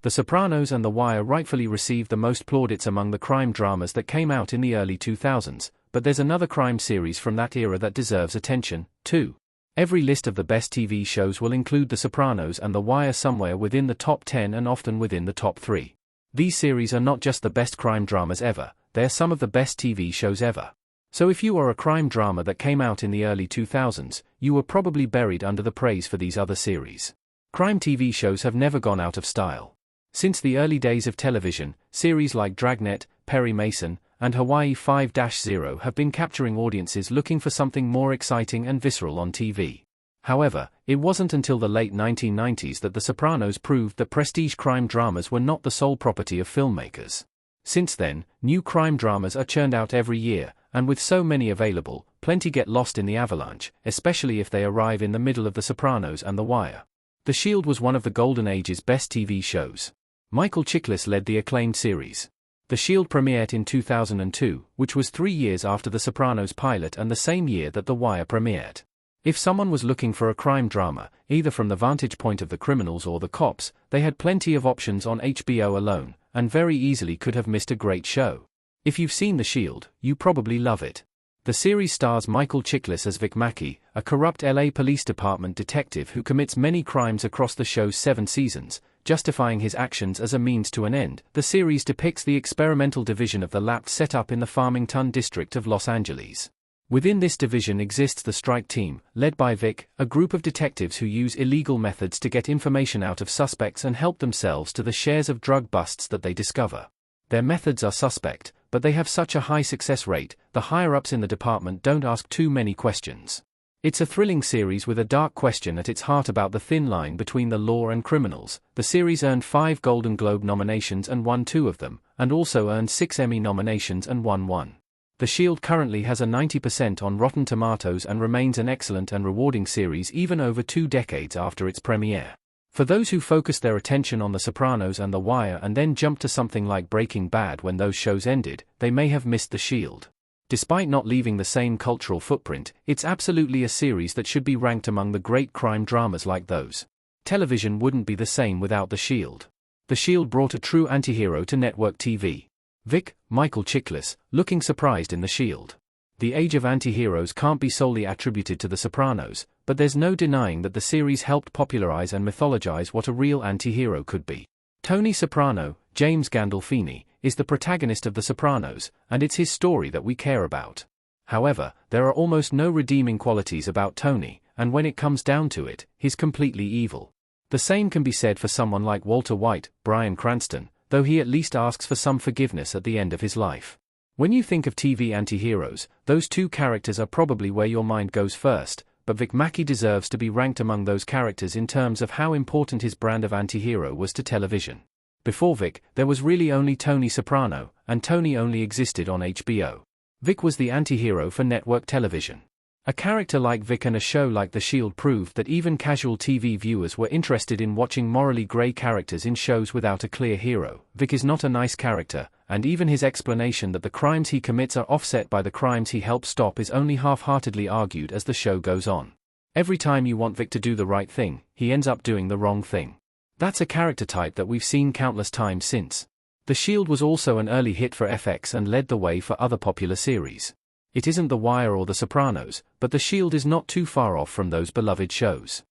The Sopranos and The Wire rightfully received the most plaudits among the crime dramas that came out in the early 2000s, but there's another crime series from that era that deserves attention, too. Every list of the best TV shows will include The Sopranos and The Wire somewhere within the top 10 and often within the top 3. These series are not just the best crime dramas ever, they're some of the best TV shows ever. So if you are a crime drama that came out in the early 2000s, you were probably buried under the praise for these other series. Crime TV shows have never gone out of style. Since the early days of television, series like Dragnet, Perry Mason, and Hawaii 5-0 have been capturing audiences looking for something more exciting and visceral on TV. However, it wasn't until the late 1990s that The Sopranos proved that prestige crime dramas were not the sole property of filmmakers. Since then, new crime dramas are churned out every year, and with so many available, plenty get lost in the avalanche, especially if they arrive in the middle of The Sopranos and The Wire. The Shield was one of the Golden Age's best TV shows. Michael Chiklis led the acclaimed series. The Shield premiered in 2002, which was 3 years after The Sopranos pilot and the same year that The Wire premiered. If someone was looking for a crime drama, either from the vantage point of the criminals or the cops, they had plenty of options on HBO alone, and very easily could have missed a great show. If you've seen The Shield, you probably love it. The series stars Michael Chiklis as Vic Mackey, a corrupt LA Police Department detective who commits many crimes across the show's 7 seasons, justifying his actions as a means to an end. The series depicts the experimental division of the LAPD set up in the Farmington district of Los Angeles. Within this division exists the Strike Team, led by Vic, a group of detectives who use illegal methods to get information out of suspects and help themselves to the shares of drug busts that they discover. Their methods are suspect, but they have such a high success rate, the higher-ups in the department don't ask too many questions. It's a thrilling series with a dark question at its heart about the thin line between the law and criminals. The series earned 5 Golden Globe nominations and won 2 of them, and also earned 6 Emmy nominations and won 1. The Shield currently has a 90% on Rotten Tomatoes and remains an excellent and rewarding series even over 2 decades after its premiere. For those who focus their attention on The Sopranos and The Wire and then jump to something like Breaking Bad when those shows ended, they may have missed The Shield. Despite not leaving the same cultural footprint, it's absolutely a series that should be ranked among the great crime dramas like those. Television wouldn't be the same without The Shield. The Shield brought a true antihero to network TV. Vic, Michael Chiklis, looking surprised in The Shield. The age of anti-heroes can't be solely attributed to The Sopranos, but there's no denying that the series helped popularize and mythologize what a real anti-hero could be. Tony Soprano, James Gandolfini, is the protagonist of The Sopranos, and it's his story that we care about. However, there are almost no redeeming qualities about Tony, and when it comes down to it, he's completely evil. The same can be said for someone like Walter White, Bryan Cranston, though he at least asks for some forgiveness at the end of his life. When you think of TV anti-heroes, those 2 characters are probably where your mind goes first, but Vic Mackey deserves to be ranked among those characters in terms of how important his brand of anti-hero was to television. Before Vic, there was really only Tony Soprano, and Tony only existed on HBO. Vic was the anti-hero for network television. A character like Vic and a show like The Shield proved that even casual TV viewers were interested in watching morally grey characters in shows without a clear hero. Vic is not a nice character, and even his explanation that the crimes he commits are offset by the crimes he helps stop is only half-heartedly argued as the show goes on. Every time you want Vic to do the right thing, he ends up doing the wrong thing. That's a character type that we've seen countless times since. The Shield was also an early hit for FX and led the way for other popular series. It isn't The Wire or The Sopranos, but The Shield is not too far off from those beloved shows.